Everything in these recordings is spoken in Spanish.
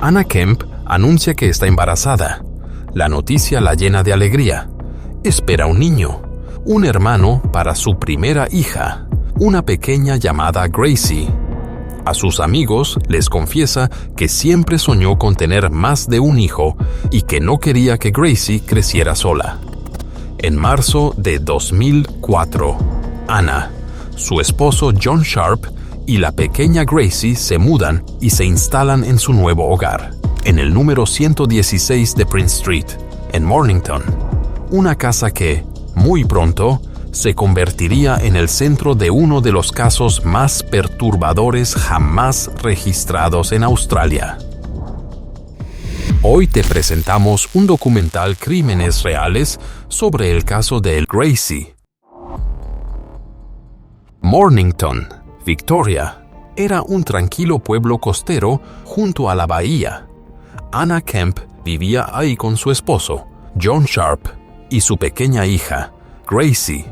Anna Kemp anuncia que está embarazada. La noticia la llena de alegría. Espera un niño, un hermano para su primera hija, una pequeña llamada Gracie. A sus amigos les confiesa que siempre soñó con tener más de un hijo y que no quería que Gracie creciera sola. En marzo de 2004, Anna, su esposo John Sharp y la pequeña Gracie se mudan y se instalan en su nuevo hogar, en el número 116 de Prince Street, en Mornington, una casa que, muy pronto, se convertiría en el centro de uno de los casos más perturbadores jamás registrados en Australia. Hoy te presentamos un documental Crímenes Reales sobre el caso de Gracie. Mornington, Victoria, era un tranquilo pueblo costero junto a la bahía. Anna Kemp vivía ahí con su esposo, John Sharp, y su pequeña hija, Gracie.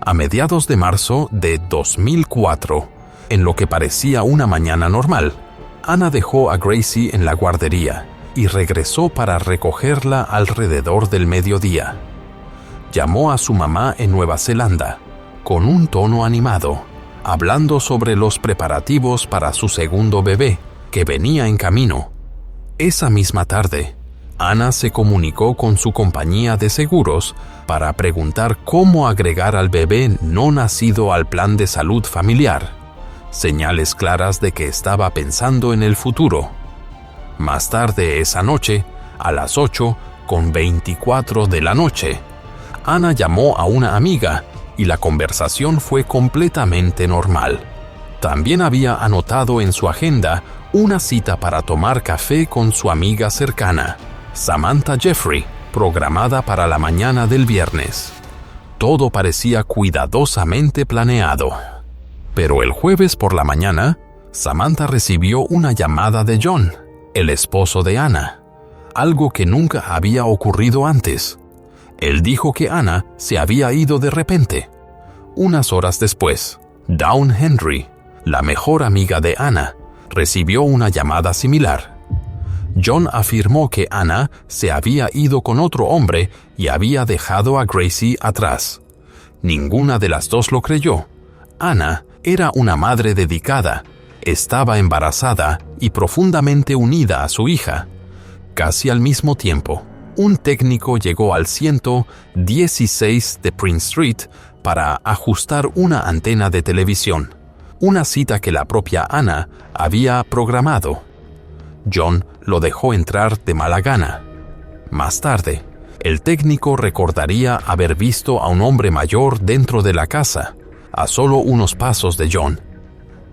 A mediados de marzo de 2004, en lo que parecía una mañana normal, Anna dejó a Gracie en la guardería y regresó para recogerla alrededor del mediodía. Llamó a su mamá en Nueva Zelanda, con un tono animado, hablando sobre los preparativos para su segundo bebé, que venía en camino. Esa misma tarde, Anna se comunicó con su compañía de seguros para preguntar cómo agregar al bebé no nacido al plan de salud familiar, señales claras de que estaba pensando en el futuro. Más tarde esa noche, a las 8:24 de la noche, Anna llamó a una amiga y la conversación fue completamente normal. También había anotado en su agenda una cita para tomar café con su amiga cercana, Samantha Jeffrey, programada para la mañana del viernes. Todo parecía cuidadosamente planeado. Pero el jueves por la mañana, Samantha recibió una llamada de John, el esposo de Anna, algo que nunca había ocurrido antes. Él dijo que Anna se había ido de repente. Unas horas después, Dawn Henry, la mejor amiga de Anna, recibió una llamada similar. John afirmó que Anna se había ido con otro hombre y había dejado a Gracie atrás. Ninguna de las dos lo creyó. Anna era una madre dedicada, estaba embarazada y profundamente unida a su hija. Casi al mismo tiempo, un técnico llegó al 116 de Prince Street para ajustar una antena de televisión, una cita que la propia Anna había programado. John lo dejó entrar de mala gana. Más tarde, el técnico recordaría haber visto a un hombre mayor dentro de la casa, a solo unos pasos de John.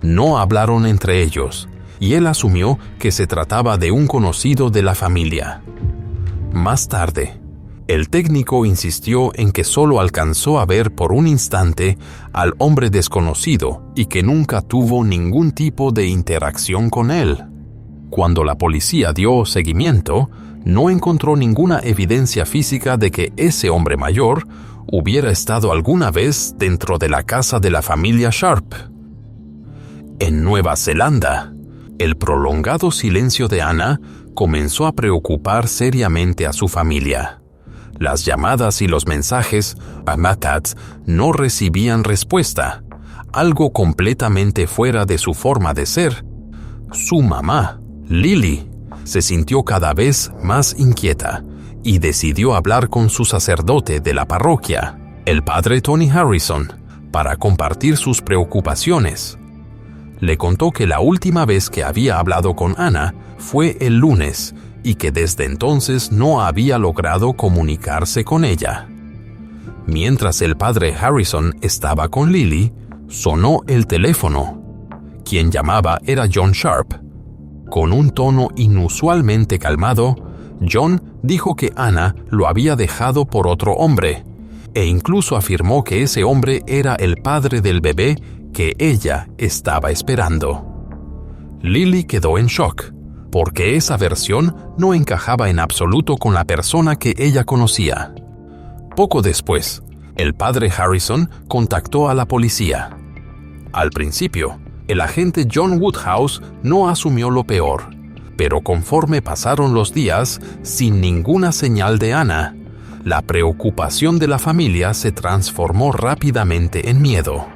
No hablaron entre ellos, y él asumió que se trataba de un conocido de la familia. Más tarde, el técnico insistió en que solo alcanzó a ver por un instante al hombre desconocido y que nunca tuvo ningún tipo de interacción con él. Cuando la policía dio seguimiento, no encontró ninguna evidencia física de que ese hombre mayor hubiera estado alguna vez dentro de la casa de la familia Sharp. En Nueva Zelanda, el prolongado silencio de Anna comenzó a preocupar seriamente a su familia. Las llamadas y los mensajes a Matat no recibían respuesta, algo completamente fuera de su forma de ser. Su mamá, Lily, se sintió cada vez más inquieta y decidió hablar con su sacerdote de la parroquia, el padre Tony Harrison, para compartir sus preocupaciones. Le contó que la última vez que había hablado con Anna fue el lunes y que desde entonces no había logrado comunicarse con ella. Mientras el padre Harrison estaba con Lily, sonó el teléfono. Quien llamaba era John Sharp. Con un tono inusualmente calmado, John dijo que Anna lo había dejado por otro hombre, e incluso afirmó que ese hombre era el padre del bebé que ella estaba esperando. Lily quedó en shock, porque esa versión no encajaba en absoluto con la persona que ella conocía. Poco después, el padre Harrison contactó a la policía. Al principio, el agente John Woodhouse no asumió lo peor, Pero conforme pasaron los días, sin ninguna señal de Anna, la preocupación de la familia se transformó rápidamente en miedo.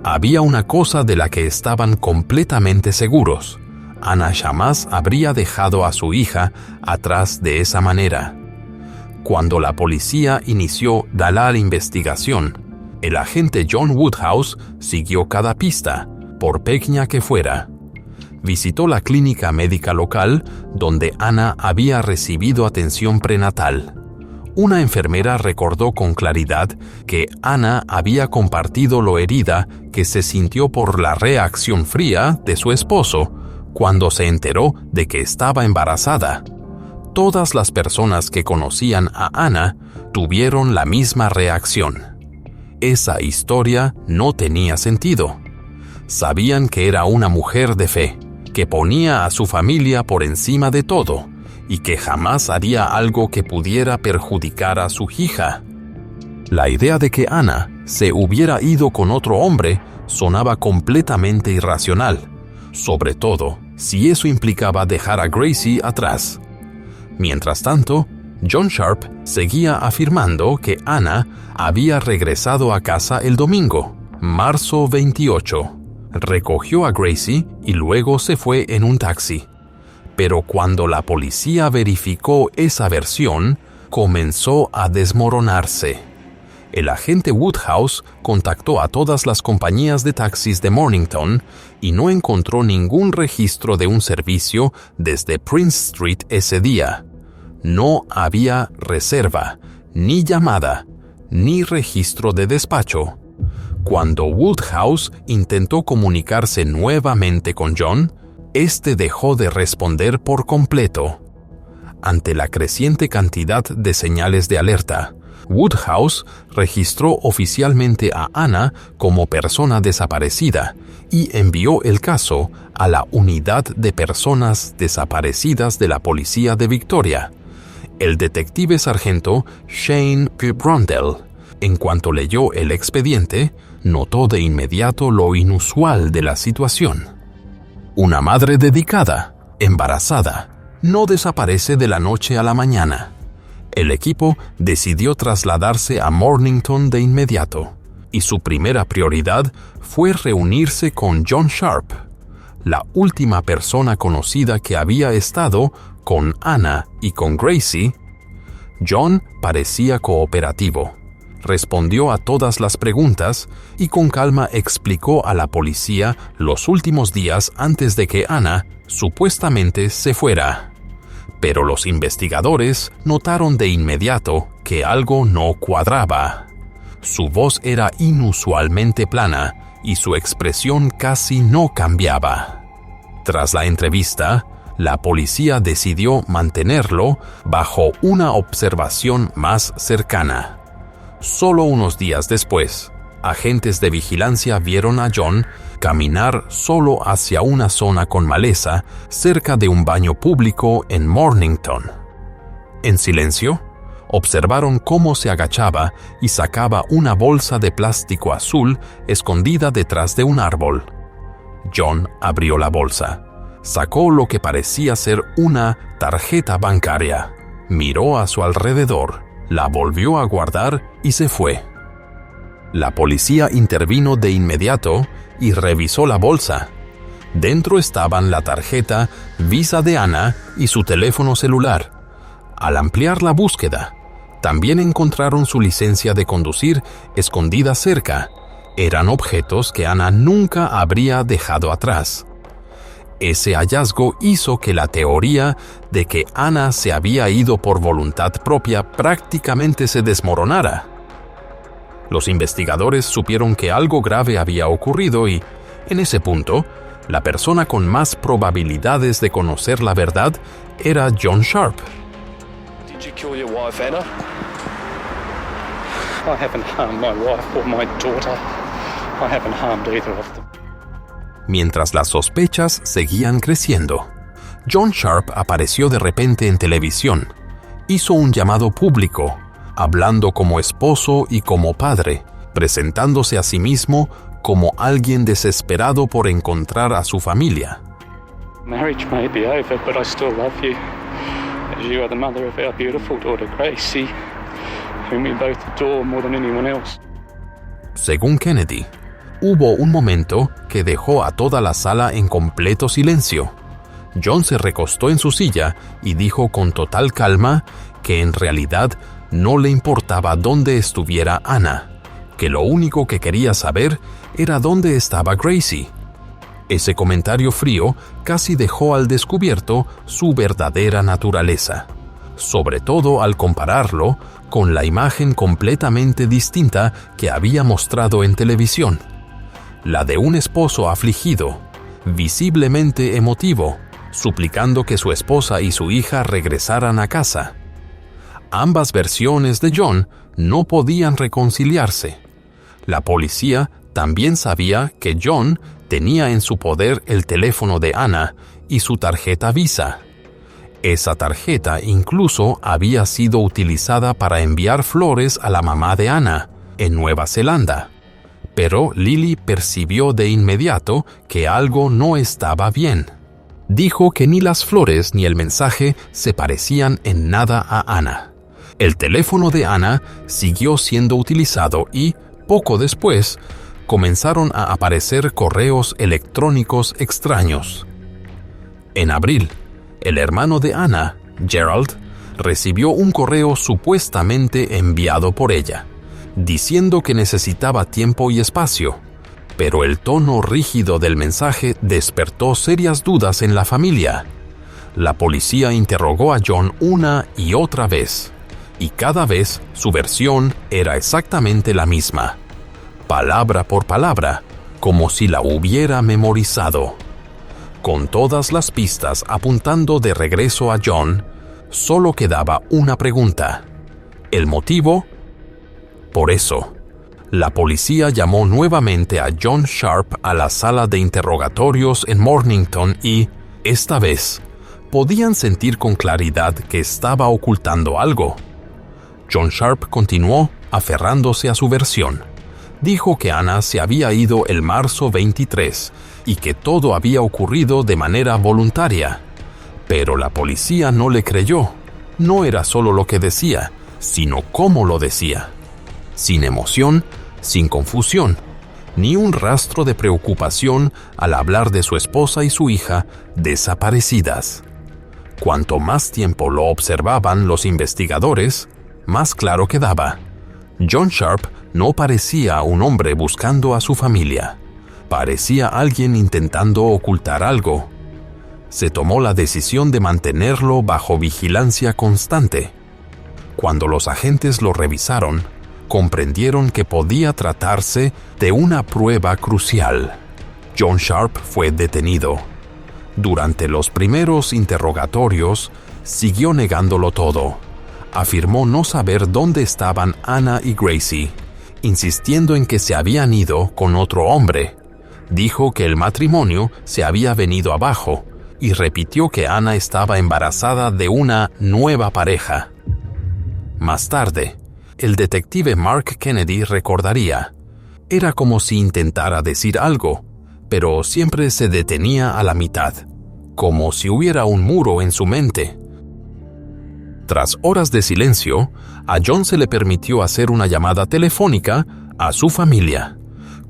Había una cosa de la que estaban completamente seguros: Anna jamás habría dejado a su hija atrás de esa manera. Cuando la policía inició la investigación, el agente John Woodhouse siguió cada pista, por pequeña que fuera. Visitó la clínica médica local donde Anna había recibido atención prenatal. Una enfermera recordó con claridad que Anna había compartido lo herida que se sintió por la reacción fría de su esposo cuando se enteró de que estaba embarazada. Todas las personas que conocían a Anna tuvieron la misma reacción. Esa historia no tenía sentido. Sabían que era una mujer de fe, que ponía a su familia por encima de todo y que jamás haría algo que pudiera perjudicar a su hija. La idea de que Anna se hubiera ido con otro hombre sonaba completamente irracional, sobre todo si eso implicaba dejar a Gracie atrás. Mientras tanto, John Sharp seguía afirmando que Anna había regresado a casa el domingo, marzo 28. Recogió a Gracie y luego se fue en un taxi. Pero cuando la policía verificó esa versión, comenzó a desmoronarse. El agente Woodhouse contactó a todas las compañías de taxis de Mornington y no encontró ningún registro de un servicio desde Prince Street ese día. No había reserva, ni llamada, ni registro de despacho. Cuando Woodhouse intentó comunicarse nuevamente con John, este dejó de responder por completo. Ante la creciente cantidad de señales de alerta, Woodhouse registró oficialmente a Anna como persona desaparecida y envió el caso a la Unidad de Personas Desaparecidas de la Policía de Victoria. El detective sargento Shane P. Brundle, en cuanto leyó el expediente, notó de inmediato lo inusual de la situación. Una madre dedicada, embarazada, no desaparece de la noche a la mañana. El equipo decidió trasladarse a Mornington de inmediato, y su primera prioridad fue reunirse con John Sharp, la última persona conocida que había estado con Anna y con Gracie. John parecía cooperativo. Respondió a todas las preguntas y con calma explicó a la policía los últimos días antes de que Anna supuestamente se fuera. Pero los investigadores notaron de inmediato que algo no cuadraba. Su voz era inusualmente plana y su expresión casi no cambiaba. Tras la entrevista, la policía decidió mantenerlo bajo una observación más cercana. Solo unos días después, agentes de vigilancia vieron a John caminar solo hacia una zona con maleza cerca de un baño público en Mornington. En silencio, observaron cómo se agachaba y sacaba una bolsa de plástico azul escondida detrás de un árbol. John abrió la bolsa, sacó lo que parecía ser una tarjeta bancaria, miró a su alrededor, la volvió a guardar y se fue. La policía intervino de inmediato y revisó la bolsa. Dentro estaban la tarjeta Visa de Anna y su teléfono celular. Al ampliar la búsqueda, también encontraron su licencia de conducir escondida cerca. Eran objetos que Anna nunca habría dejado atrás. Ese hallazgo hizo que la teoría de que Anna se había ido por voluntad propia prácticamente se desmoronara. Los investigadores supieron que algo grave había ocurrido y, en ese punto, la persona con más probabilidades de conocer la verdad era John Sharp. Did you kill your wife, Anna? I haven't harmed my wife or my daughter. I haven't harmed either of them. Mientras las sospechas seguían creciendo, John Sharp apareció de repente en televisión. Hizo un llamado público, hablando como esposo y como padre, presentándose a sí mismo como alguien desesperado por encontrar a su familia. Marriage may be over, but I still love you, as you are the mother of our beautiful daughter Gracie, whom we both adore more than anyone else. Según Kennedy, hubo un momento que dejó a toda la sala en completo silencio. John se recostó en su silla y dijo con total calma que en realidad no le importaba dónde estuviera Anna, que lo único que quería saber era dónde estaba Gracie. Ese comentario frío casi dejó al descubierto su verdadera naturaleza, sobre todo al compararlo con la imagen completamente distinta que había mostrado en televisión, la de un esposo afligido, visiblemente emotivo, suplicando que su esposa y su hija regresaran a casa. Ambas versiones de John no podían reconciliarse. La policía también sabía que John tenía en su poder el teléfono de Anna y su tarjeta Visa. Esa tarjeta incluso había sido utilizada para enviar flores a la mamá de Anna, en Nueva Zelanda. Pero Lily percibió de inmediato que algo no estaba bien. Dijo que ni las flores ni el mensaje se parecían en nada a Anna. El teléfono de Anna siguió siendo utilizado y, poco después, comenzaron a aparecer correos electrónicos extraños. En abril, el hermano de Anna, Gerald, recibió un correo supuestamente enviado por ella, diciendo que necesitaba tiempo y espacio, pero el tono rígido del mensaje despertó serias dudas en la familia. La policía interrogó a John una y otra vez, y cada vez su versión era exactamente la misma, palabra por palabra, como si la hubiera memorizado. Con todas las pistas apuntando de regreso a John, solo quedaba una pregunta: ¿el motivo? Por eso, la policía llamó nuevamente a John Sharp a la sala de interrogatorios en Mornington y, esta vez, podían sentir con claridad que estaba ocultando algo. John Sharp continuó aferrándose a su versión. Dijo que Anna se había ido el marzo 23 y que todo había ocurrido de manera voluntaria. Pero la policía no le creyó. No era solo lo que decía, sino cómo lo decía. Sin emoción, sin confusión, ni un rastro de preocupación al hablar de su esposa y su hija desaparecidas. Cuanto más tiempo lo observaban los investigadores, más claro quedaba. John Sharp no parecía un hombre buscando a su familia. Parecía alguien intentando ocultar algo. Se tomó la decisión de mantenerlo bajo vigilancia constante. Cuando los agentes lo revisaron, comprendieron que podía tratarse de una prueba crucial. John Sharp fue detenido. Durante los primeros interrogatorios, siguió negándolo todo. Afirmó no saber dónde estaban Anna y Gracie, insistiendo en que se habían ido con otro hombre. Dijo que el matrimonio se había venido abajo y repitió que Anna estaba embarazada de una nueva pareja. Más tarde, el detective Mark Kennedy recordaría: era como si intentara decir algo, pero siempre se detenía a la mitad, como si hubiera un muro en su mente. Tras horas de silencio, a John se le permitió hacer una llamada telefónica a su familia.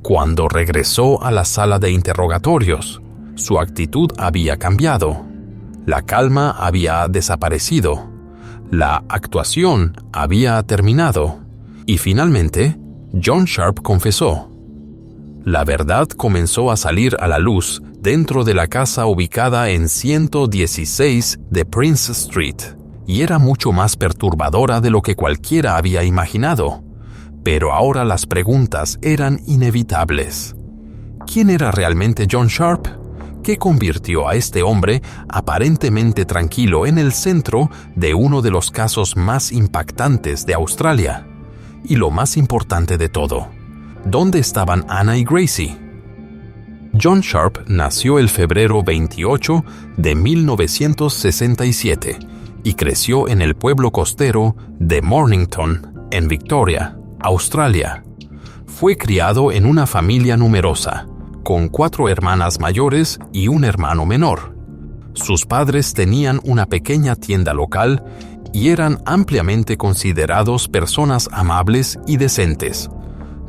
Cuando regresó a la sala de interrogatorios, su actitud había cambiado. La calma había desaparecido. La actuación había terminado. Y finalmente, John Sharp confesó. La verdad comenzó a salir a la luz dentro de la casa ubicada en 116 de Prince Street, y era mucho más perturbadora de lo que cualquiera había imaginado. Pero ahora las preguntas eran inevitables. ¿Quién era realmente John Sharp? ¿Qué convirtió a este hombre aparentemente tranquilo en el centro de uno de los casos más impactantes de Australia? Y lo más importante de todo, ¿dónde estaban Anna y Gracie? John Sharp nació el febrero 28 de 1967 y creció en el pueblo costero de Mornington, en Victoria, Australia. Fue criado en una familia numerosa, con 4 hermanas mayores y un hermano menor. Sus padres tenían una pequeña tienda local y eran ampliamente considerados personas amables y decentes.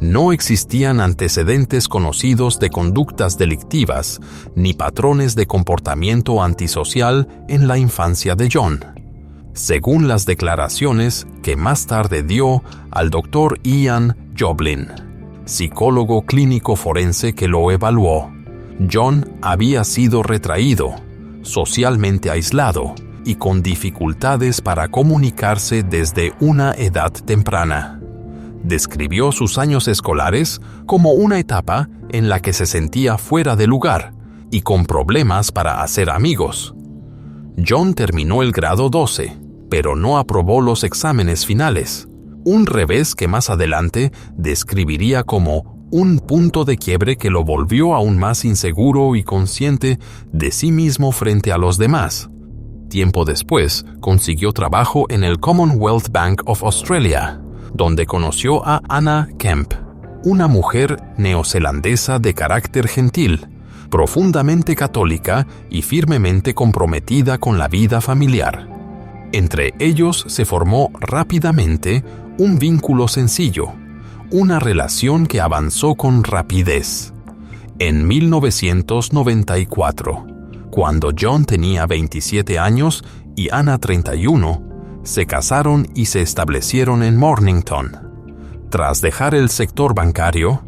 No existían antecedentes conocidos de conductas delictivas ni patrones de comportamiento antisocial en la infancia de John. Según las declaraciones que más tarde dio al Dr. Ian Joblin, psicólogo clínico forense que lo evaluó, John había sido retraído, socialmente aislado y con dificultades para comunicarse desde una edad temprana. Describió sus años escolares como una etapa en la que se sentía fuera de lugar y con problemas para hacer amigos. John terminó el grado 12, pero no aprobó los exámenes finales, un revés que más adelante describiría como un punto de quiebre que lo volvió aún más inseguro y consciente de sí mismo frente a los demás. Tiempo después, consiguió trabajo en el Commonwealth Bank of Australia, donde conoció a Anna Kemp, una mujer neozelandesa de carácter gentil, profundamente católica y firmemente comprometida con la vida familiar. Entre ellos se formó rápidamente un vínculo sencillo, una relación que avanzó con rapidez. En 1994, cuando John tenía 27 años y Anna 31, se casaron y se establecieron en Mornington. Tras dejar el sector bancario,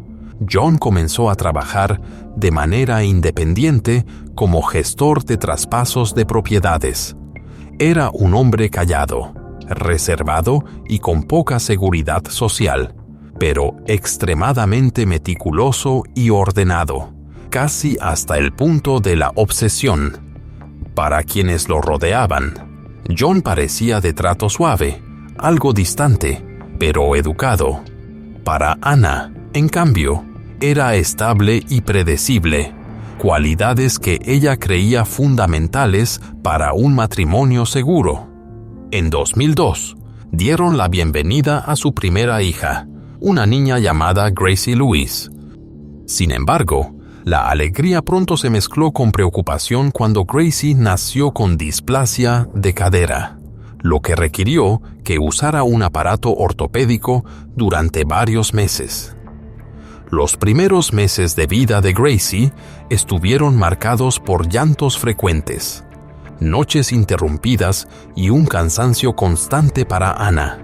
John comenzó a trabajar de manera independiente como gestor de traspasos de propiedades. Era un hombre callado, reservado y con poca seguridad social, pero extremadamente meticuloso y ordenado, casi hasta el punto de la obsesión. Para quienes lo rodeaban, John parecía de trato suave, algo distante, pero educado. Para Anna, en cambio, era estable y predecible, cualidades que ella creía fundamentales para un matrimonio seguro. En 2002, dieron la bienvenida a su primera hija, una niña llamada Gracie Louise. Sin embargo, la alegría pronto se mezcló con preocupación cuando Gracie nació con displasia de cadera, lo que requirió que usara un aparato ortopédico durante varios meses. Los primeros meses de vida de Gracie estuvieron marcados por llantos frecuentes, noches interrumpidas y un cansancio constante para Anna,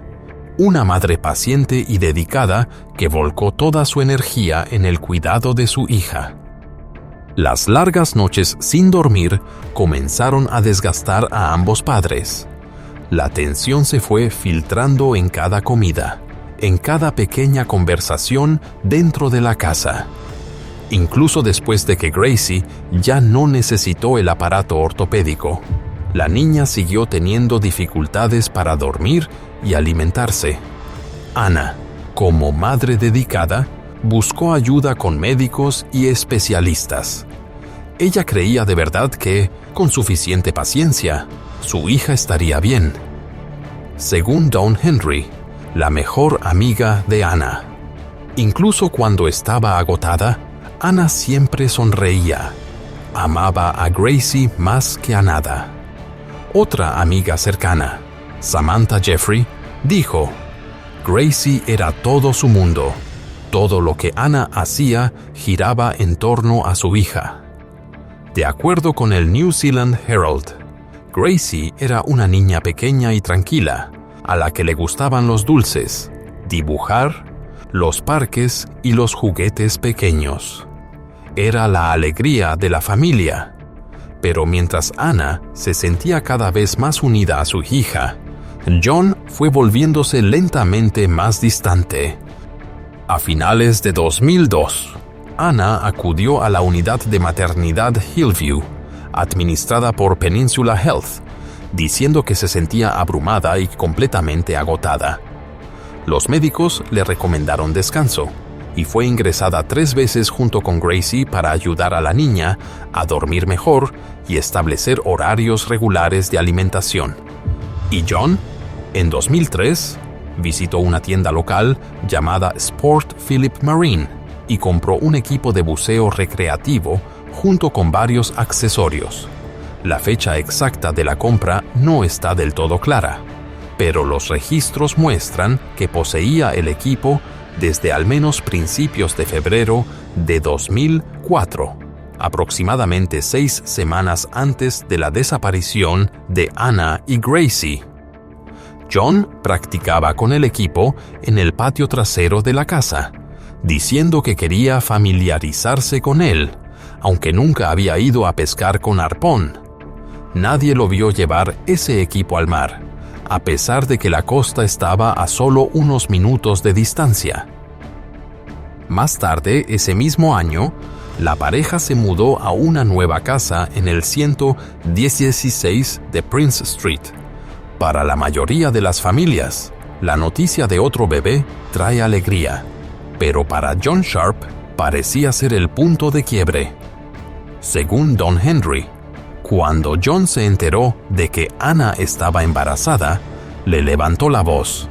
una madre paciente y dedicada que volcó toda su energía en el cuidado de su hija. Las largas noches sin dormir comenzaron a desgastar a ambos padres. La tensión se fue filtrando en cada comida, en cada pequeña conversación dentro de la casa. Incluso después de que Gracie ya no necesitó el aparato ortopédico, la niña siguió teniendo dificultades para dormir y alimentarse. Anna, como madre dedicada, buscó ayuda con médicos y especialistas. Ella creía de verdad que, con suficiente paciencia, su hija estaría bien. Según Dawn Henry, la mejor amiga de Anna, incluso cuando estaba agotada, Anna siempre sonreía. Amaba a Gracie más que a nada. Otra amiga cercana, Samantha Jeffrey, dijo: Gracie era todo su mundo. Todo lo que Anna hacía giraba en torno a su hija. De acuerdo con el New Zealand Herald, Gracie era una niña pequeña y tranquila, a la que le gustaban los dulces, dibujar, los parques y los juguetes pequeños. Era la alegría de la familia. Pero mientras Anna se sentía cada vez más unida a su hija, John fue volviéndose lentamente más distante. A finales de 2002, Anna acudió a la unidad de maternidad Hillview, administrada por Peninsula Health, diciendo que se sentía abrumada y completamente agotada. Los médicos le recomendaron descanso, y fue ingresada 3 veces junto con Gracie para ayudar a la niña a dormir mejor y establecer horarios regulares de alimentación. ¿Y John? En 2003, visitó una tienda local llamada Sport Philip Marine y compró un equipo de buceo recreativo junto con varios accesorios. La fecha exacta de la compra no está del todo clara, pero los registros muestran que poseía el equipo desde al menos principios de febrero de 2004, aproximadamente 6 semanas antes de la desaparición de Anna y Gracie. John practicaba con el equipo en el patio trasero de la casa, diciendo que quería familiarizarse con él, aunque nunca había ido a pescar con arpón. Nadie lo vio llevar ese equipo al mar, a pesar de que la costa estaba a solo unos minutos de distancia. Más tarde, ese mismo año, la pareja se mudó a una nueva casa en el 116 de Prince Street. Para la mayoría de las familias, la noticia de otro bebé trae alegría, pero para John Sharp parecía ser el punto de quiebre. Según Don Henry, cuando John se enteró de que Anna estaba embarazada, le levantó la voz.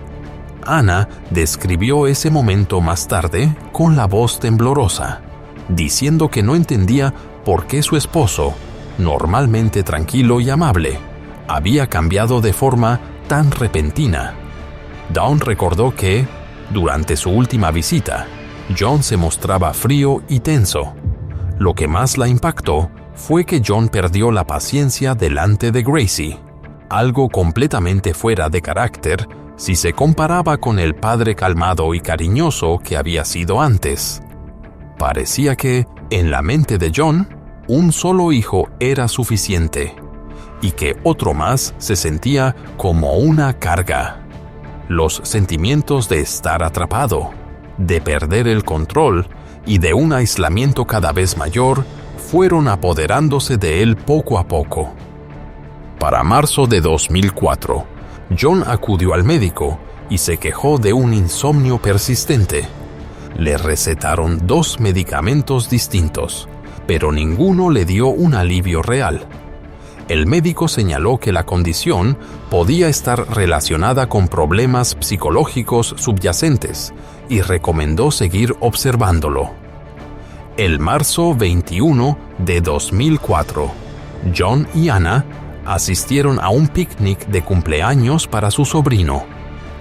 Anna describió ese momento más tarde con la voz temblorosa, diciendo que no entendía por qué su esposo, normalmente tranquilo y amable, había cambiado de forma tan repentina. Dawn recordó que, durante su última visita, John se mostraba frío y tenso. Lo que más la impactó fue que John perdió la paciencia delante de Gracie, algo completamente fuera de carácter si se comparaba con el padre calmado y cariñoso que había sido antes. Parecía que, en la mente de John, un solo hijo era suficiente, y que otro más se sentía como una carga. Los sentimientos de estar atrapado, de perder el control y de un aislamiento cada vez mayor fueron apoderándose de él poco a poco. Para marzo de 2004, John acudió al médico y se quejó de un insomnio persistente. Le recetaron 2 medicamentos distintos, pero ninguno le dio un alivio real. El médico señaló que la condición podía estar relacionada con problemas psicológicos subyacentes y recomendó seguir observándolo. El marzo 21 de 2004, John y Anna asistieron a un picnic de cumpleaños para su sobrino.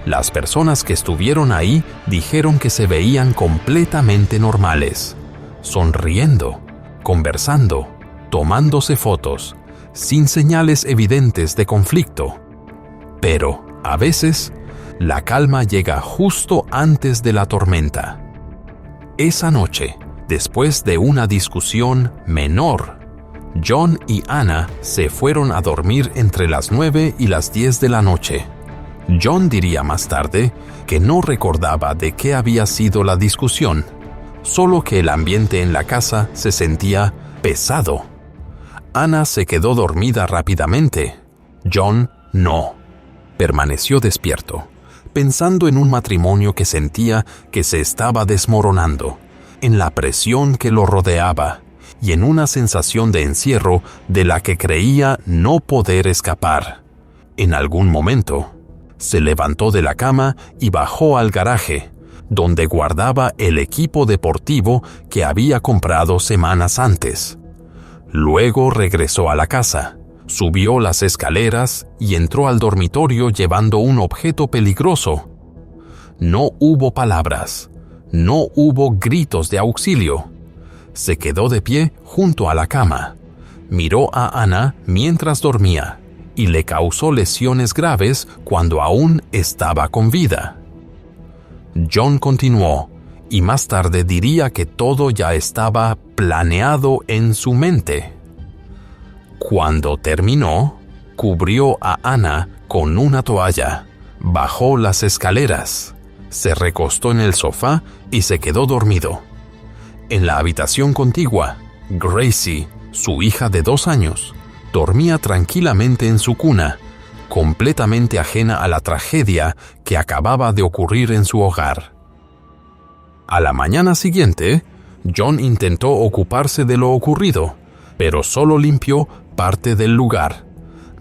Las personas que estuvieron ahí dijeron que se veían completamente normales, sonriendo, conversando, tomándose fotos, sin señales evidentes de conflicto. Pero, a veces, la calma llega justo antes de la tormenta. Esa noche, después de una discusión menor, John y Anna se fueron a dormir entre las 9 y las 10 de la noche. John diría más tarde que no recordaba de qué había sido la discusión, solo que el ambiente en la casa se sentía pesado. Anna se quedó dormida rápidamente. John no. Permaneció despierto, pensando en un matrimonio que sentía que se estaba desmoronando, en la presión que lo rodeaba y en una sensación de encierro de la que creía no poder escapar. En algún momento, se levantó de la cama y bajó al garaje, donde guardaba el equipo deportivo que había comprado semanas antes. Luego regresó a la casa, subió las escaleras y entró al dormitorio llevando un objeto peligroso. No hubo palabras, no hubo gritos de auxilio. Se quedó de pie junto a la cama, miró a Anna mientras dormía y le causó lesiones graves cuando aún estaba con vida. John continuó, y más tarde diría que todo ya estaba planeado en su mente. Cuando terminó, cubrió a Anna con una toalla, bajó las escaleras, se recostó en el sofá y se quedó dormido. En la habitación contigua, Gracie, su hija de 2 años, dormía tranquilamente en su cuna, completamente ajena a la tragedia que acababa de ocurrir en su hogar. A la mañana siguiente, John intentó ocuparse de lo ocurrido, pero solo limpió parte del lugar.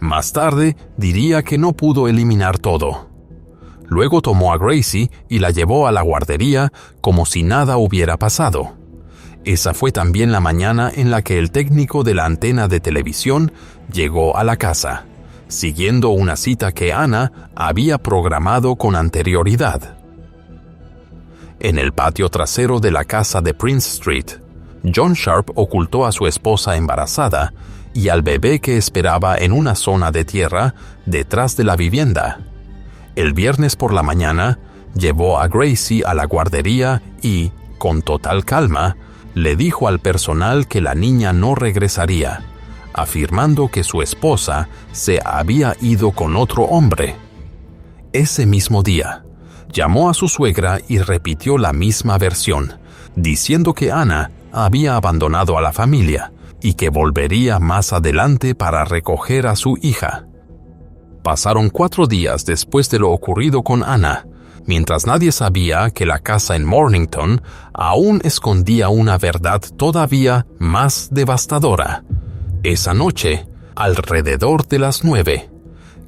Más tarde, diría que no pudo eliminar todo. Luego tomó a Gracie y la llevó a la guardería como si nada hubiera pasado. Esa fue también la mañana en la que el técnico de la antena de televisión llegó a la casa, siguiendo una cita que Anna había programado con anterioridad. En el patio trasero de la casa de Prince Street, John Sharp ocultó a su esposa embarazada y al bebé que esperaba en una zona de tierra detrás de la vivienda. El viernes por la mañana, llevó a Gracie a la guardería y, con total calma, le dijo al personal que la niña no regresaría, afirmando que su esposa se había ido con otro hombre. Ese mismo día, llamó a su suegra y repitió la misma versión, diciendo que Anna había abandonado a la familia y que volvería más adelante para recoger a su hija. Pasaron 4 días después de lo ocurrido con Anna, mientras nadie sabía que la casa en Mornington aún escondía una verdad todavía más devastadora. Esa noche, alrededor de las 9,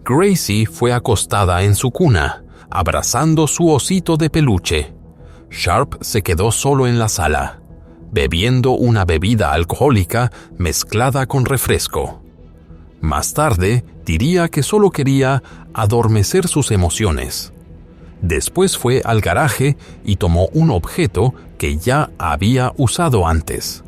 Gracie fue acostada en su cuna, abrazando su osito de peluche. Sharp se quedó solo en la sala, bebiendo una bebida alcohólica mezclada con refresco. Más tarde, diría que solo quería adormecer sus emociones. Después fue al garaje y tomó un objeto que ya había usado antes.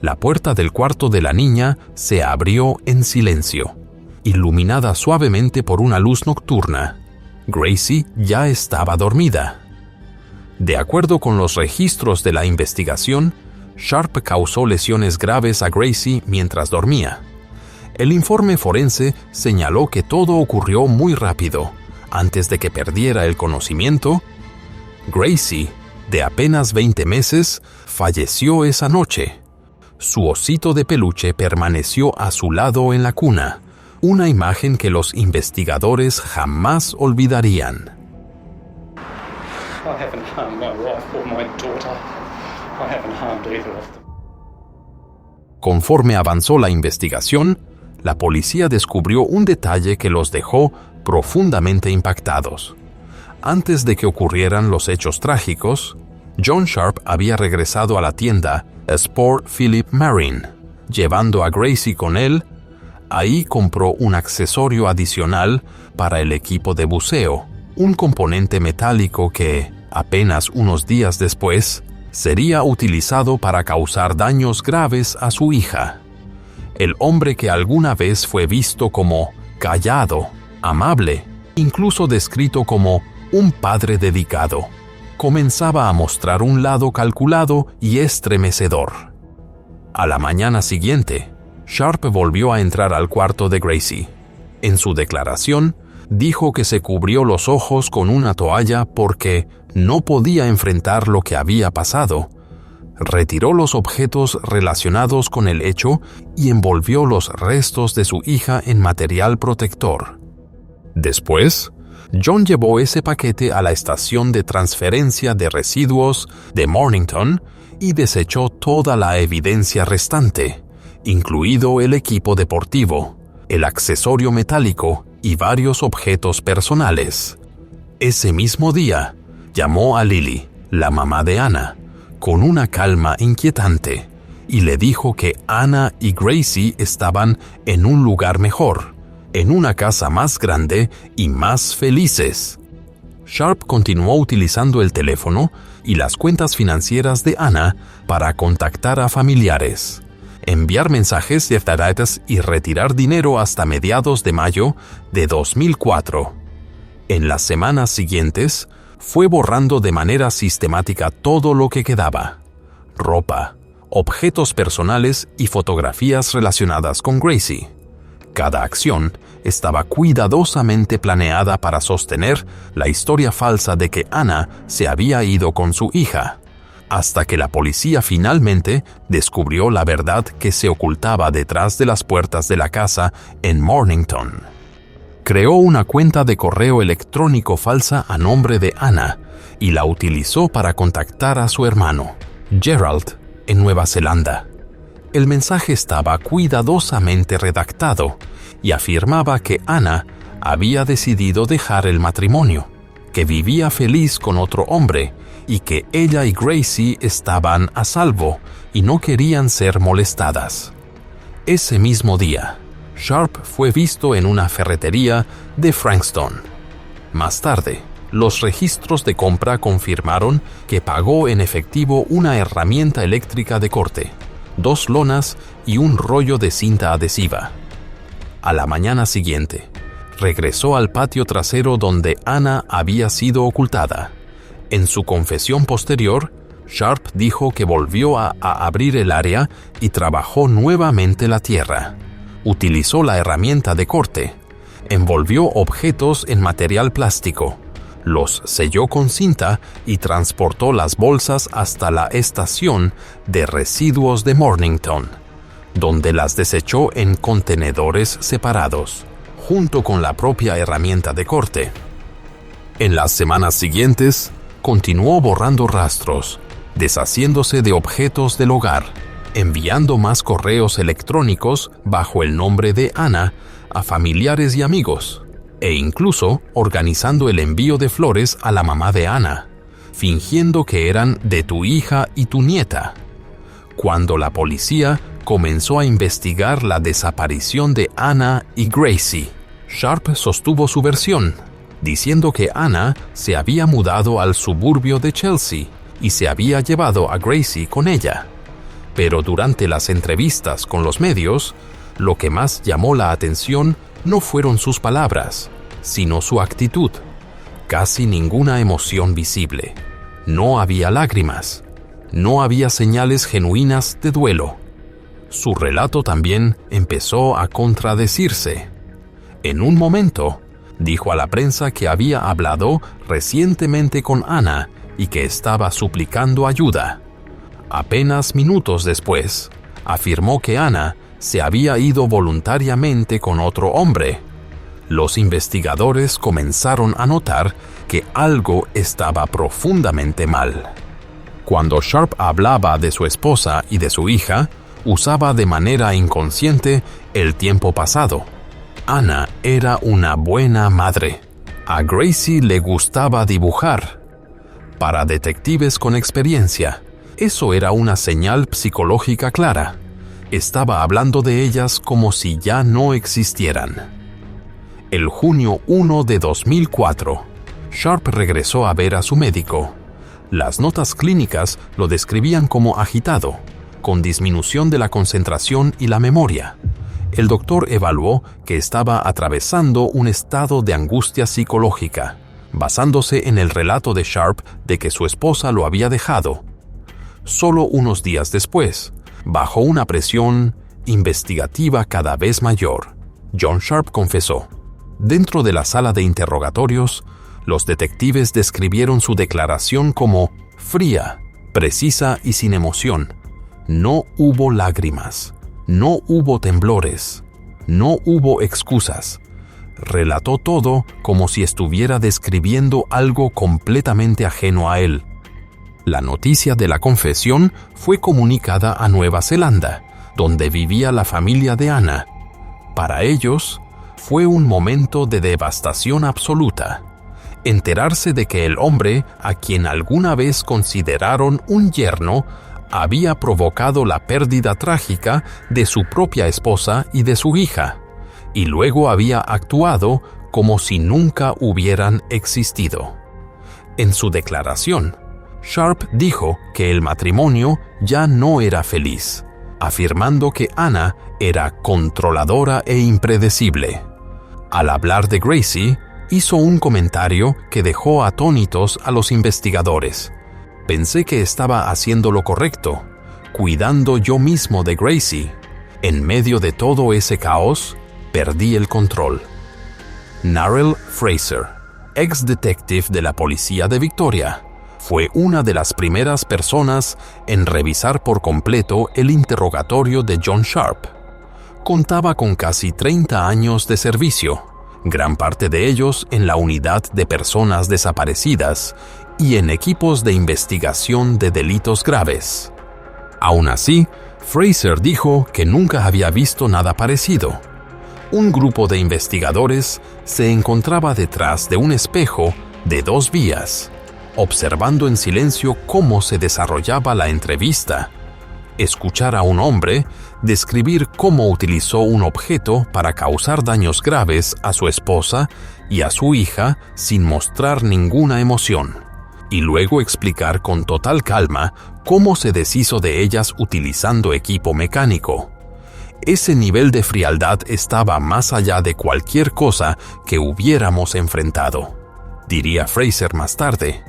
La puerta del cuarto de la niña se abrió en silencio, iluminada suavemente por una luz nocturna. Gracie ya estaba dormida. De acuerdo con los registros de la investigación, Sharp causó lesiones graves a Gracie mientras dormía. El informe forense señaló que todo ocurrió muy rápido. Antes de que perdiera el conocimiento, Gracie, de apenas 20 meses, falleció esa noche. Su osito de peluche permaneció a su lado en la cuna, una imagen que los investigadores jamás olvidarían. I haven't harmed my wife or my daughter. I haven't harmed either of them. Conforme avanzó la investigación, la policía descubrió un detalle que los dejó profundamente impactados. Antes de que ocurrieran los hechos trágicos, John Sharp había regresado a la tienda Sport Philip Marine, llevando a Gracie con él. Ahí compró un accesorio adicional para el equipo de buceo, un componente metálico que, apenas unos días después, sería utilizado para causar daños graves a su hija. El hombre que alguna vez fue visto como callado, amable, incluso descrito como un padre dedicado, comenzaba a mostrar un lado calculado y estremecedor. A la mañana siguiente, Sharp volvió a entrar al cuarto de Gracie. En su declaración, dijo que se cubrió los ojos con una toalla porque no podía enfrentar lo que había pasado. Retiró los objetos relacionados con el hecho y envolvió los restos de su hija en material protector. Después, John llevó ese paquete a la estación de transferencia de residuos de Mornington y desechó toda la evidencia restante, incluido el equipo deportivo, el accesorio metálico y varios objetos personales. Ese mismo día, llamó a Lily, la mamá de Anna, con una calma inquietante, y le dijo que Anna y Gracie estaban en un lugar mejor, en una casa más grande y más felices. Sharp continuó utilizando el teléfono y las cuentas financieras de Anna para contactar a familiares, enviar mensajes de datos y retirar dinero hasta mediados de mayo de 2004. En las semanas siguientes, fue borrando de manera sistemática todo lo que quedaba: ropa, objetos personales y fotografías relacionadas con Gracie. Cada acción estaba cuidadosamente planeada para sostener la historia falsa de que Anna se había ido con su hija, hasta que la policía finalmente descubrió la verdad que se ocultaba detrás de las puertas de la casa en Mornington. Creó una cuenta de correo electrónico falsa a nombre de Anna y la utilizó para contactar a su hermano, Gerald, en Nueva Zelanda. El mensaje estaba cuidadosamente redactado y afirmaba que Anna había decidido dejar el matrimonio, que vivía feliz con otro hombre y que ella y Gracie estaban a salvo y no querían ser molestadas. Ese mismo día, Sharp fue visto en una ferretería de Frankston. Más tarde, los registros de compra confirmaron que pagó en efectivo una herramienta eléctrica de corte, 2 lonas y un rollo de cinta adhesiva. A la mañana siguiente, regresó al patio trasero donde Anna había sido ocultada. En su confesión posterior, Sharp dijo que volvió a abrir el área y trabajó nuevamente la tierra. Utilizó la herramienta de corte, envolvió objetos en material plástico, los selló con cinta y transportó las bolsas hasta la estación de residuos de Mornington, donde las desechó en contenedores separados, junto con la propia herramienta de corte. En las semanas siguientes, continuó borrando rastros, deshaciéndose de objetos del hogar, enviando más correos electrónicos bajo el nombre de Anna a familiares y amigos, e incluso organizando el envío de flores a la mamá de Anna, fingiendo que eran de tu hija y tu nieta. Cuando la policía comenzó a investigar la desaparición de Anna y Gracie, Sharp sostuvo su versión, diciendo que Anna se había mudado al suburbio de Chelsea y se había llevado a Gracie con ella. Pero durante las entrevistas con los medios, lo que más llamó la atención no fueron sus palabras, sino su actitud. Casi ninguna emoción visible. No había lágrimas. No había señales genuinas de duelo. Su relato también empezó a contradecirse. En un momento, dijo a la prensa que había hablado recientemente con Anna y que estaba suplicando ayuda. Apenas minutos después, afirmó que Anna se había ido voluntariamente con otro hombre. Los investigadores comenzaron a notar que algo estaba profundamente mal. Cuando Sharp hablaba de su esposa y de su hija, usaba de manera inconsciente el tiempo pasado. Anna era una buena madre. A Gracie le gustaba dibujar. Para detectives con experiencia, eso era una señal psicológica clara. Estaba hablando de ellas como si ya no existieran. El junio 1 de 2004, Sharp regresó a ver a su médico. Las notas clínicas lo describían como agitado, con disminución de la concentración y la memoria. El doctor evaluó que estaba atravesando un estado de angustia psicológica, basándose en el relato de Sharp de que su esposa lo había dejado. Solo unos días después, bajo una presión investigativa cada vez mayor, John Sharp confesó. Dentro de la sala de interrogatorios, los detectives describieron su declaración como fría, precisa y sin emoción. No hubo lágrimas, no hubo temblores, no hubo excusas. Relató todo como si estuviera describiendo algo completamente ajeno a él. La noticia de la confesión fue comunicada a Nueva Zelanda, donde vivía la familia de Anna. Para ellos, fue un momento de devastación absoluta. Enterarse de que el hombre, a quien alguna vez consideraron un yerno, había provocado la pérdida trágica de su propia esposa y de su hija, y luego había actuado como si nunca hubieran existido. En su declaración, Sharp dijo que el matrimonio ya no era feliz, afirmando que Anna era controladora e impredecible. Al hablar de Gracie, hizo un comentario que dejó atónitos a los investigadores. Pensé que estaba haciendo lo correcto, cuidando yo mismo de Gracie. En medio de todo ese caos, perdí el control. Narelle Fraser, ex detective de la policía de Victoria, fue una de las primeras personas en revisar por completo el interrogatorio de John Sharp. Contaba con casi 30 años de servicio, gran parte de ellos en la unidad de personas desaparecidas y en equipos de investigación de delitos graves. Aún así, Fraser dijo que nunca había visto nada parecido. Un grupo de investigadores se encontraba detrás de un espejo de 2 vías. observando en silencio cómo se desarrollaba la entrevista. Escuchar a un hombre describir cómo utilizó un objeto para causar daños graves a su esposa y a su hija sin mostrar ninguna emoción, y luego explicar con total calma cómo se deshizo de ellas utilizando equipo mecánico. Ese nivel de frialdad estaba más allá de cualquier cosa que hubiéramos enfrentado, diría Fraser más tarde.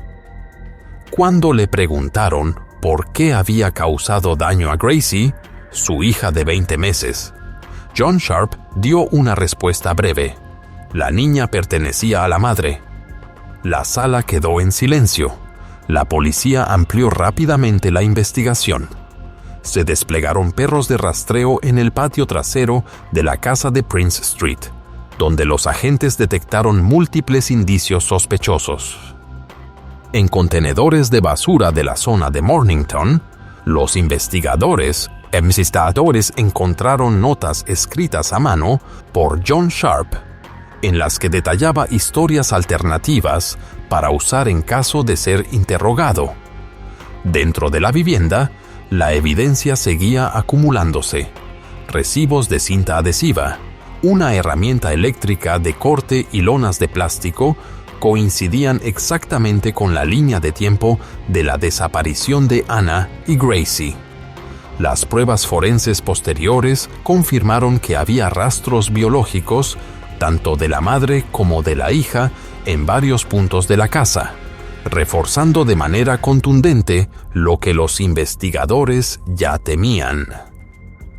Cuando le preguntaron por qué había causado daño a Gracie, su hija de 20 meses, John Sharp dio una respuesta breve. La niña pertenecía a la madre. La sala quedó en silencio. La policía amplió rápidamente la investigación. Se desplegaron perros de rastreo en el patio trasero de la casa de Prince Street, donde los agentes detectaron múltiples indicios sospechosos. En contenedores de basura de la zona de Mornington, los investigadores encontraron notas escritas a mano por John Sharp, en las que detallaba historias alternativas para usar en caso de ser interrogado. Dentro de la vivienda, la evidencia seguía acumulándose. Recibos de cinta adhesiva, una herramienta eléctrica de corte y lonas de plástico coincidían exactamente con la línea de tiempo de la desaparición de Anna y Gracie. Las pruebas forenses posteriores confirmaron que había rastros biológicos tanto de la madre como de la hija en varios puntos de la casa, reforzando de manera contundente lo que los investigadores ya temían.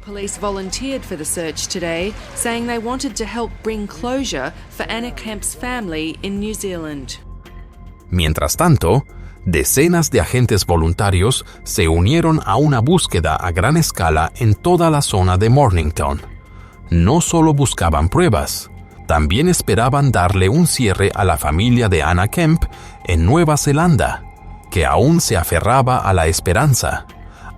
Police volunteered for the search today, saying they wanted to help bring closure for Anna Kemp's family in New Zealand. Mientras tanto, decenas de agentes voluntarios se unieron a una búsqueda a gran escala en toda la zona de Mornington. No solo buscaban pruebas, también esperaban darle un cierre a la familia de Anna Kemp en Nueva Zelanda, que aún se aferraba a la esperanza,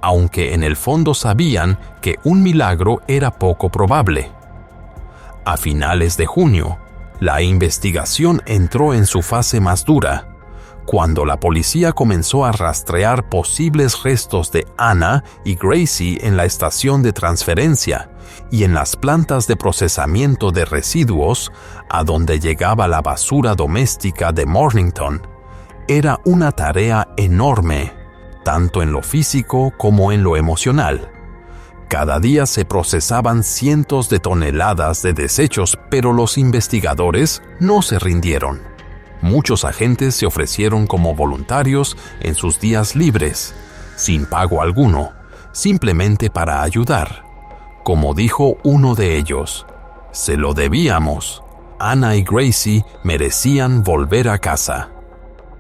aunque en el fondo sabían que un milagro era poco probable. A finales de junio, la investigación entró en su fase más dura, cuando la policía comenzó a rastrear posibles restos de Anna y Gracie en la estación de transferencia y en las plantas de procesamiento de residuos a donde llegaba la basura doméstica de Mornington. Era una tarea enorme, tanto en lo físico como en lo emocional. Cada día se procesaban cientos de toneladas de desechos, pero los investigadores no se rindieron. Muchos agentes se ofrecieron como voluntarios en sus días libres, sin pago alguno, simplemente para ayudar. Como dijo uno de ellos, se lo debíamos. Anna y Gracie merecían volver a casa.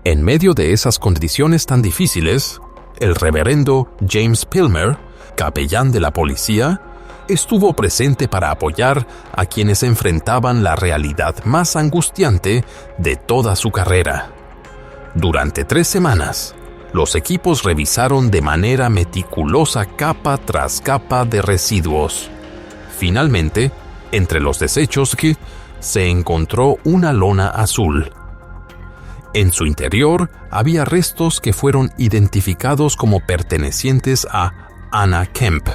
En medio de esas condiciones tan difíciles, el reverendo James Pilmer, capellán de la policía, estuvo presente para apoyar a quienes enfrentaban la realidad más angustiante de toda su carrera. Durante 3 semanas, los equipos revisaron de manera meticulosa capa tras capa de residuos. Finalmente, entre los desechos se encontró una lona azul. En su interior había restos que fueron identificados como pertenecientes a Anna Kemp.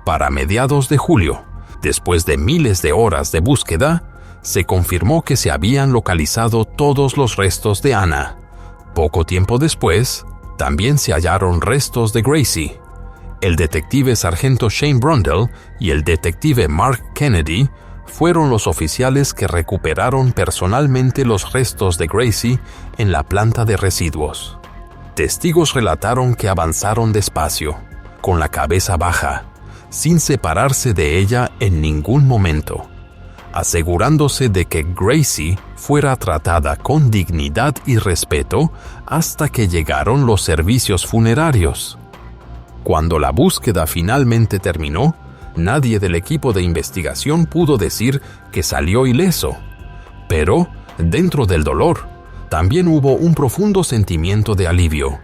Para mediados de julio, después de miles de horas de búsqueda, se confirmó que se habían localizado todos los restos de Anna. Poco tiempo después, también se hallaron restos de Gracie. El detective sargento Shane Brundle y el detective Mark Kennedy fueron los oficiales que recuperaron personalmente los restos de Gracie en la planta de residuos. Testigos relataron que avanzaron despacio, con la cabeza baja, sin separarse de ella en ningún momento, asegurándose de que Gracie fuera tratada con dignidad y respeto hasta que llegaron los servicios funerarios. Cuando la búsqueda finalmente terminó, nadie del equipo de investigación pudo decir que salió ileso, pero, dentro del dolor, también hubo un profundo sentimiento de alivio.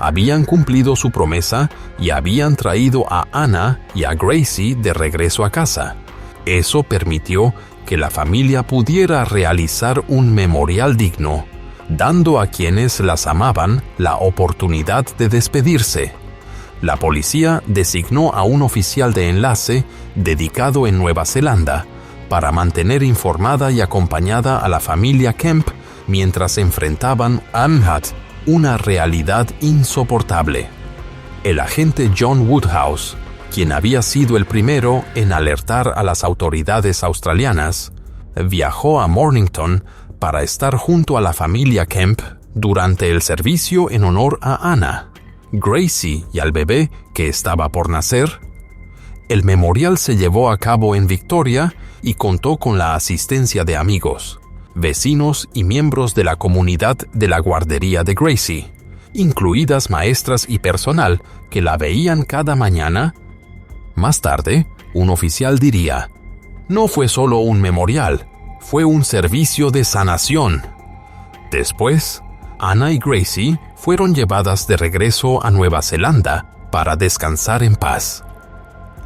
Habían cumplido su promesa y habían traído a Anna y a Gracie de regreso a casa. Eso permitió que la familia pudiera realizar un memorial digno, dando a quienes las amaban la oportunidad de despedirse. La policía designó a un oficial de enlace dedicado en Nueva Zelanda para mantener informada y acompañada a la familia Kemp mientras enfrentaban una realidad insoportable. El agente John Woodhouse, quien había sido el primero en alertar a las autoridades australianas, viajó a Mornington para estar junto a la familia Kemp durante el servicio en honor a Anna, Gracie y al bebé que estaba por nacer. El memorial se llevó a cabo en Victoria y contó con la asistencia de amigos, vecinos y miembros de la comunidad de la guardería de Gracie, incluidas maestras y personal que la veían cada mañana. Más tarde, un oficial diría: "No fue solo un memorial, fue un servicio de sanación". Después, Anna y Gracie fueron llevadas de regreso a Nueva Zelanda para descansar en paz.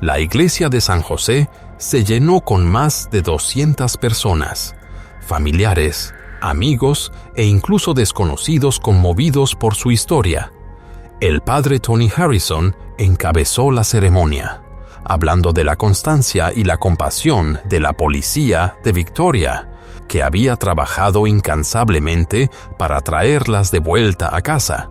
La iglesia de San José se llenó con más de 200 personas, familiares, amigos e incluso desconocidos conmovidos por su historia. El padre Tony Harrison encabezó la ceremonia, hablando de la constancia y la compasión de la policía de Victoria, que había trabajado incansablemente para traerlas de vuelta a casa.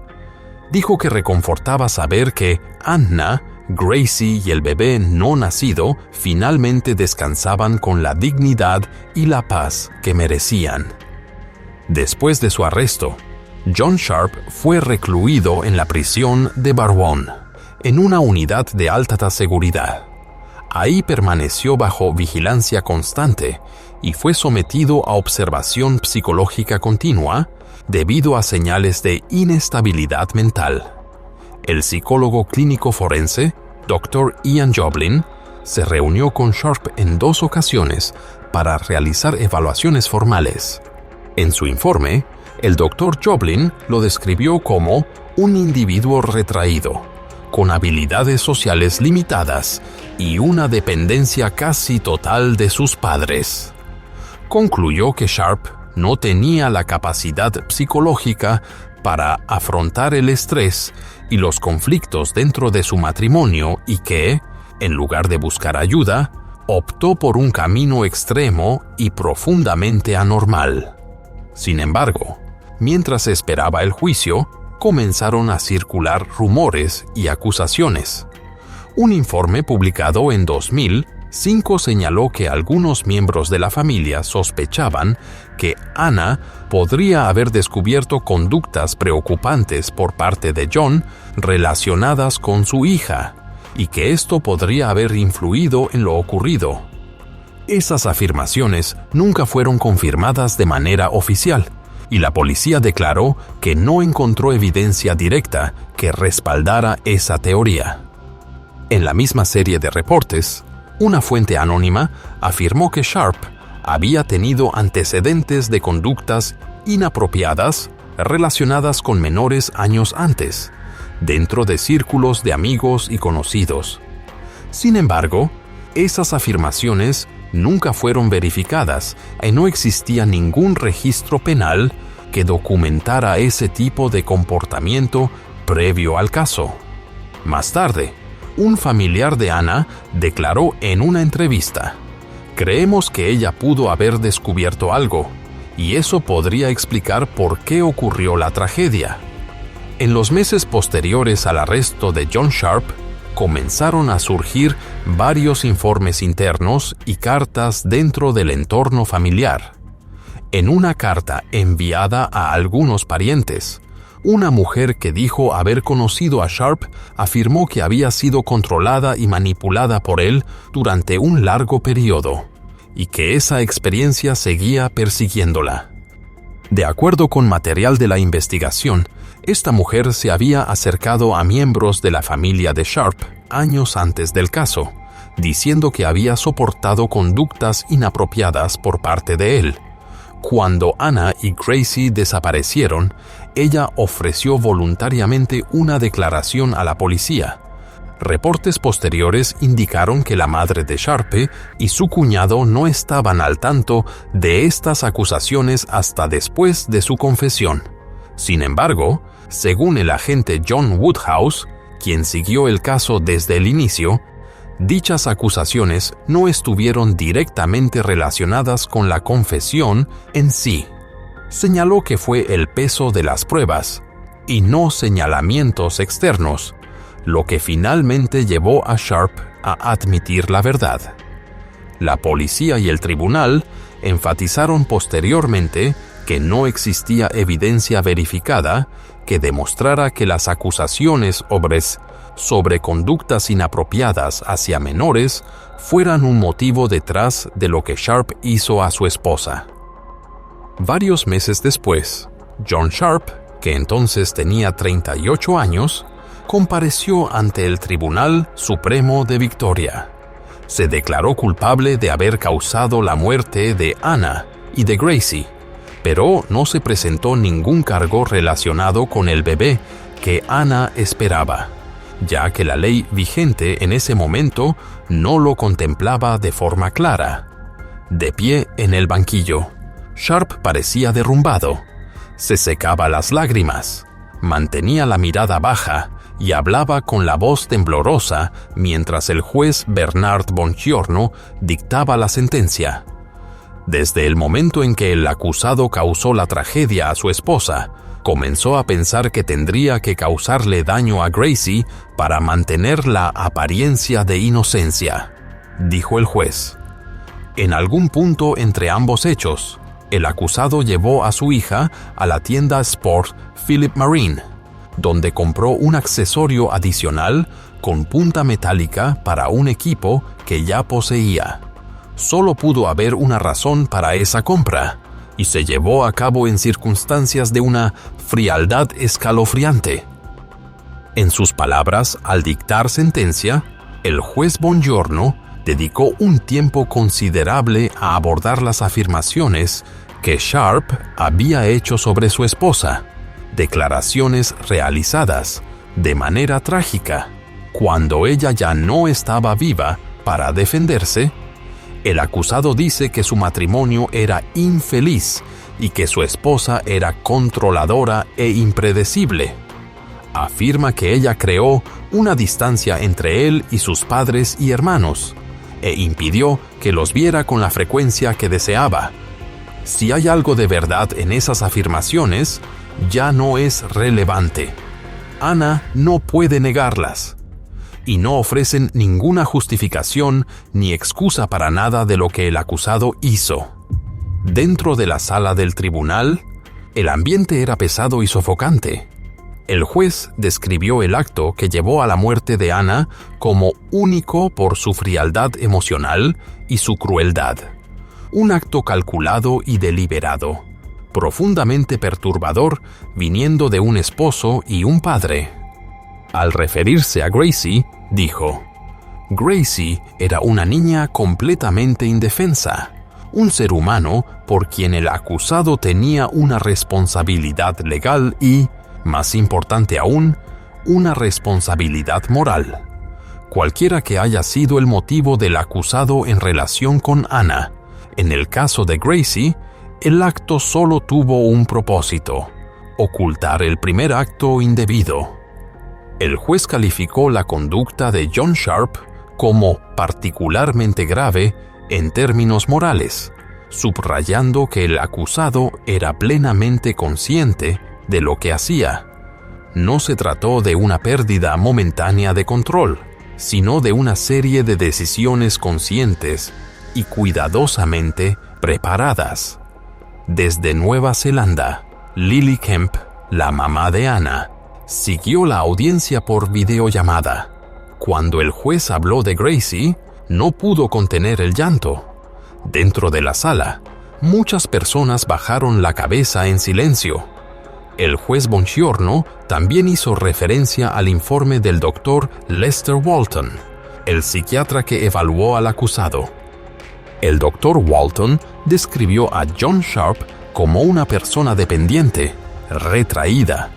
Dijo que reconfortaba saber que Anna, Gracie y el bebé no nacido finalmente descansaban con la dignidad y la paz que merecían. Después de su arresto, John Sharp fue recluido en la prisión de Barwon, en una unidad de alta seguridad. Ahí permaneció bajo vigilancia constante y fue sometido a observación psicológica continua debido a señales de inestabilidad mental. El psicólogo clínico forense, Dr. Ian Joblin, se reunió con Sharp en 2 ocasiones para realizar evaluaciones formales. En su informe, el Dr. Joblin lo describió como un individuo retraído, con habilidades sociales limitadas y una dependencia casi total de sus padres. Concluyó que Sharp no tenía la capacidad psicológica para afrontar el estrés y los conflictos dentro de su matrimonio y que, en lugar de buscar ayuda, optó por un camino extremo y profundamente anormal. Sin embargo, mientras esperaba el juicio, comenzaron a circular rumores y acusaciones. Un informe publicado en 2005 señaló que algunos miembros de la familia sospechaban que Anna podría haber descubierto conductas preocupantes por parte de John relacionadas con su hija, y que esto podría haber influido en lo ocurrido. Esas afirmaciones nunca fueron confirmadas de manera oficial, y la policía declaró que no encontró evidencia directa que respaldara esa teoría. En la misma serie de reportes, una fuente anónima afirmó que Sharp había tenido antecedentes de conductas inapropiadas relacionadas con menores años antes, dentro de círculos de amigos y conocidos. Sin embargo, esas afirmaciones nunca fueron verificadas y no existía ningún registro penal que documentara ese tipo de comportamiento previo al caso. Más tarde, un familiar de Anna declaró en una entrevista: "Creemos que ella pudo haber descubierto algo, y eso podría explicar por qué ocurrió la tragedia". En los meses posteriores al arresto de John Sharp, comenzaron a surgir varios informes internos y cartas dentro del entorno familiar. En una carta enviada a algunos parientes, una mujer que dijo haber conocido a Sharp afirmó que había sido controlada y manipulada por él durante un largo periodo, y que esa experiencia seguía persiguiéndola. De acuerdo con material de la investigación, esta mujer se había acercado a miembros de la familia de Sharp años antes del caso, diciendo que había soportado conductas inapropiadas por parte de él. Cuando Anna y Gracie desaparecieron, ella ofreció voluntariamente una declaración a la policía, Reportes posteriores indicaron que la madre de Sharpe y su cuñado no estaban al tanto de estas acusaciones hasta después de su confesión. Sin embargo, según el agente John Woodhouse, quien siguió el caso desde el inicio, dichas acusaciones no estuvieron directamente relacionadas con la confesión en sí. Señaló que fue el peso de las pruebas, y no señalamientos externos, lo que finalmente llevó a Sharp a admitir la verdad. La policía y el tribunal enfatizaron posteriormente que no existía evidencia verificada que demostrara que las acusaciones sobre conductas inapropiadas hacia menores fueran un motivo detrás de lo que Sharp hizo a su esposa. Varios meses después, John Sharp, que entonces tenía 38 años, compareció ante el Tribunal Supremo de Victoria. Se declaró culpable de haber causado la muerte de Anna y de Gracie, pero no se presentó ningún cargo relacionado con el bebé que Anna esperaba, ya que la ley vigente en ese momento no lo contemplaba de forma clara. De pie en el banquillo, Sharp parecía derrumbado. Se secaba las lágrimas, mantenía la mirada baja y hablaba con la voz temblorosa mientras el juez Bernard Bongiorno dictaba la sentencia. Desde el momento en que el acusado causó la tragedia a su esposa, comenzó a pensar que tendría que causarle daño a Gracie para mantener la apariencia de inocencia, dijo el juez. En algún punto entre ambos hechos, el acusado llevó a su hija a la tienda Sport Philip Marine, donde compró un accesorio adicional con punta metálica para un equipo que ya poseía. Solo pudo haber una razón para esa compra, y se llevó a cabo en circunstancias de una frialdad escalofriante. En sus palabras, al dictar sentencia, el juez Bongiorno dedicó un tiempo considerable a abordar las afirmaciones que Sharp había hecho sobre su esposa, declaraciones realizadas de manera trágica cuando ella ya no estaba viva para defenderse. El acusado dice que su matrimonio era infeliz y que su esposa era controladora e impredecible. Afirma que ella creó una distancia entre él y sus padres y hermanos e impidió que los viera con la frecuencia que deseaba. Si hay algo de verdad en esas afirmaciones, ya no es relevante. Anna no puede negarlas, y no ofrecen ninguna justificación ni excusa para nada de lo que el acusado hizo. Dentro de la sala del tribunal, el ambiente era pesado y sofocante. El juez describió el acto que llevó a la muerte de Anna como único por su frialdad emocional y su crueldad. Un acto calculado y deliberado, profundamente perturbador viniendo de un esposo y un padre. Al referirse a Gracie, dijo: Gracie era una niña completamente indefensa, un ser humano por quien el acusado tenía una responsabilidad legal y, más importante aún, una responsabilidad moral. Cualquiera que haya sido el motivo del acusado en relación con Anna, en el caso de Gracie, el acto solo tuvo un propósito: ocultar el primer acto indebido. El juez calificó la conducta de John Sharp como particularmente grave en términos morales, subrayando que el acusado era plenamente consciente de lo que hacía. No se trató de una pérdida momentánea de control, sino de una serie de decisiones conscientes y cuidadosamente preparadas. Desde Nueva Zelanda, Lily Kemp, la mamá de Anna, siguió la audiencia por videollamada. Cuando el juez habló de Gracie, no pudo contener el llanto. Dentro de la sala, muchas personas bajaron la cabeza en silencio. El juez Bongiorno también hizo referencia al informe del doctor Lester Walton, el psiquiatra que evaluó al acusado. El doctor Walton describió a John Sharp como una persona dependiente, retraída,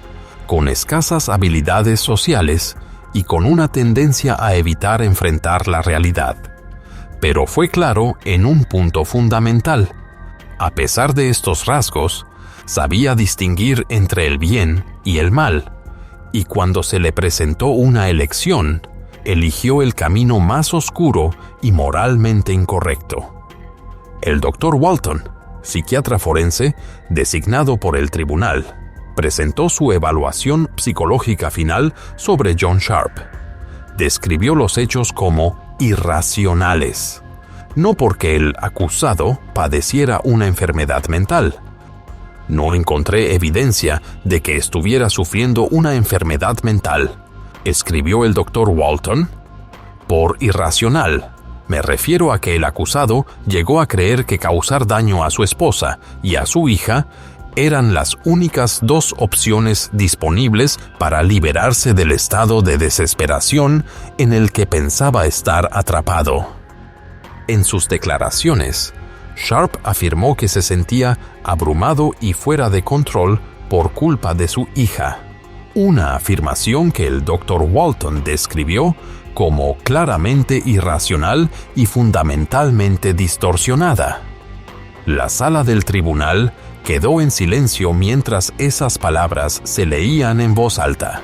con escasas habilidades sociales y con una tendencia a evitar enfrentar la realidad. Pero fue claro en un punto fundamental. A pesar de estos rasgos, sabía distinguir entre el bien y el mal, y cuando se le presentó una elección, eligió el camino más oscuro y moralmente incorrecto. El Dr. Walton, psiquiatra forense designado por el tribunal, presentó su evaluación psicológica final sobre John Sharp. Describió los hechos como irracionales, no porque el acusado padeciera una enfermedad mental. No encontré evidencia de que estuviera sufriendo una enfermedad mental, escribió el Dr. Walton. Por irracional, me refiero a que el acusado llegó a creer que causar daño a su esposa y a su hija eran las únicas dos opciones disponibles para liberarse del estado de desesperación en el que pensaba estar atrapado. En sus declaraciones, Sharp afirmó que se sentía abrumado y fuera de control por culpa de su hija, una afirmación que el Dr. Walton describió como claramente irracional y fundamentalmente distorsionada. La sala del tribunal quedó en silencio mientras esas palabras se leían en voz alta.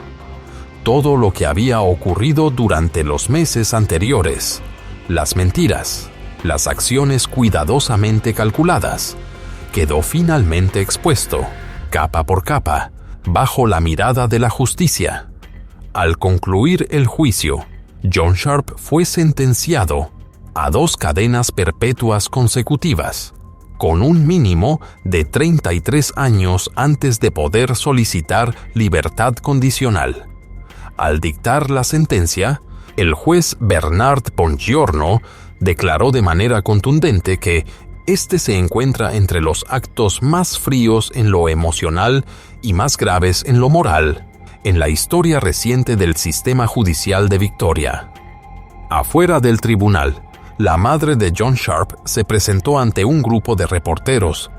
Todo lo que había ocurrido durante los meses anteriores, las mentiras, las acciones cuidadosamente calculadas, quedó finalmente expuesto, capa por capa, bajo la mirada de la justicia. Al concluir el juicio, John Sharp fue sentenciado a 2 cadenas perpetuas consecutivas, con un mínimo de 33 años antes de poder solicitar libertad condicional. Al dictar la sentencia, el juez Bernard Bongiorno declaró de manera contundente que este se encuentra entre los actos más fríos en lo emocional y más graves en lo moral en la historia reciente del sistema judicial de Victoria. Afuera del tribunal, la madre de John Sharp se presentó ante un grupo de reporteros,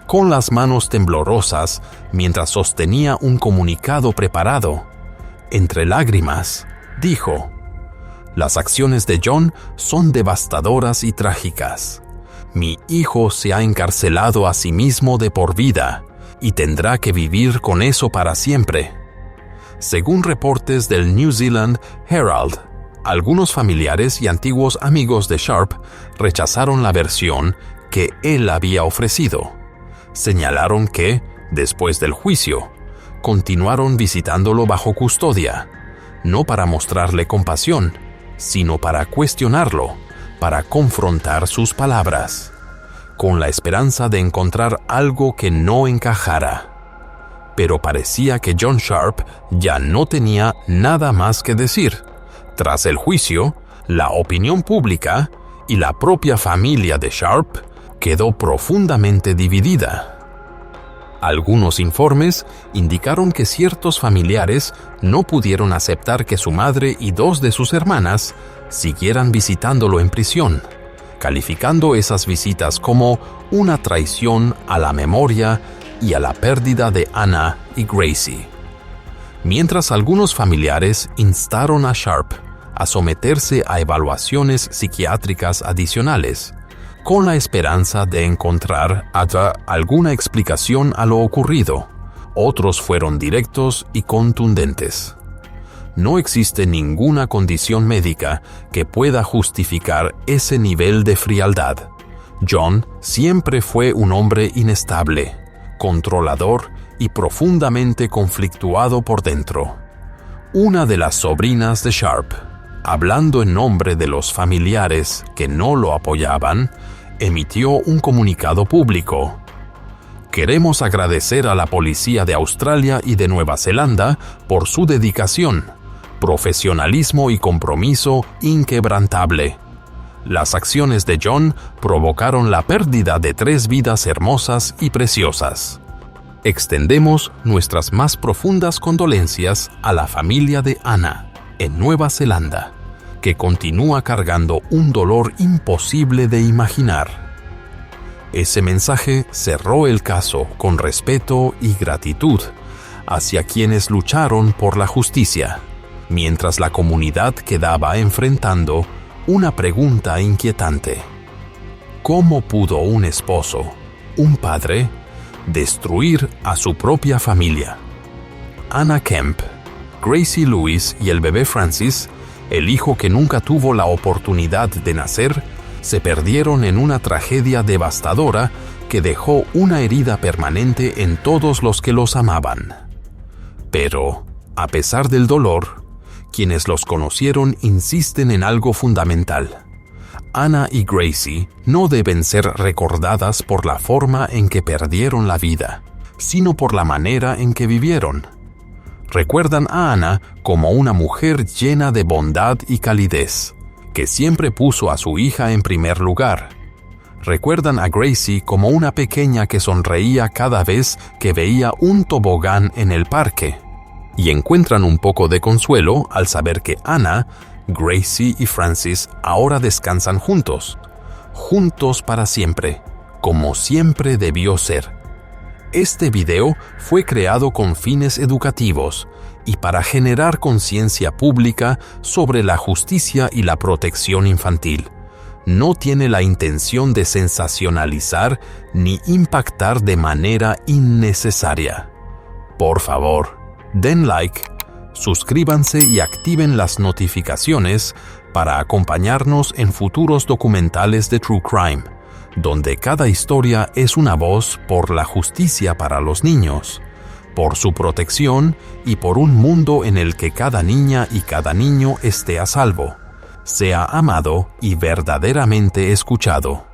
con las manos temblorosas mientras sostenía un comunicado preparado. Entre lágrimas, dijo: «Las acciones de John son devastadoras y trágicas. Mi hijo se ha encarcelado a sí mismo de por vida y tendrá que vivir con eso para siempre». Según reportes del New Zealand Herald, algunos familiares y antiguos amigos de Sharp rechazaron la versión que él había ofrecido. Señalaron que, después del juicio, continuaron visitándolo bajo custodia, no para mostrarle compasión, sino para cuestionarlo, para confrontar sus palabras, con la esperanza de encontrar algo que no encajara. Pero parecía que John Sharp ya no tenía nada más que decir. Tras el juicio, la opinión pública y la propia familia de Sharp quedó profundamente dividida. Algunos informes indicaron que ciertos familiares no pudieron aceptar que su madre y 2 de sus hermanas siguieran visitándolo en prisión, calificando esas visitas como una traición a la memoria y a la pérdida de Anna y Gracie. Mientras algunos familiares instaron a Sharp a someterse a evaluaciones psiquiátricas adicionales, con la esperanza de encontrar alguna explicación a lo ocurrido, otros fueron directos y contundentes. No existe ninguna condición médica que pueda justificar ese nivel de frialdad. John siempre fue un hombre inestable, controlador y profundamente conflictuado por dentro. Una de las sobrinas de Sharp, hablando en nombre de los familiares que no lo apoyaban, emitió un comunicado público. «Queremos agradecer a la policía de Australia y de Nueva Zelanda por su dedicación, profesionalismo y compromiso inquebrantable. Las acciones de John provocaron la pérdida de 3 vidas hermosas y preciosas. Extendemos nuestras más profundas condolencias a la familia de Anna, en Nueva Zelanda, que continúa cargando un dolor imposible de imaginar». Ese mensaje cerró el caso con respeto y gratitud hacia quienes lucharon por la justicia, mientras la comunidad quedaba enfrentando una pregunta inquietante. ¿Cómo pudo un esposo, un padre, destruir a su propia familia? Anna Kemp, Gracie Lewis y el bebé Francis, el hijo que nunca tuvo la oportunidad de nacer, se perdieron en una tragedia devastadora que dejó una herida permanente en todos los que los amaban. Pero, a pesar del dolor, quienes los conocieron insisten en algo fundamental. Anna y Gracie no deben ser recordadas por la forma en que perdieron la vida, sino por la manera en que vivieron. Recuerdan a Anna como una mujer llena de bondad y calidez, que siempre puso a su hija en primer lugar. Recuerdan a Gracie como una pequeña que sonreía cada vez que veía un tobogán en el parque. Y encuentran un poco de consuelo al saber que Anna, Gracie y Francis ahora descansan juntos para siempre, como siempre debió ser. Este video fue creado con fines educativos y para generar conciencia pública sobre la justicia y la protección infantil. No tiene la intención de sensacionalizar ni impactar de manera innecesaria. Por favor, den like, suscríbanse y activen las notificaciones para acompañarnos en futuros documentales de True Crime, donde cada historia es una voz por la justicia para los niños, por su protección y por un mundo en el que cada niña y cada niño esté a salvo, sea amado y verdaderamente escuchado.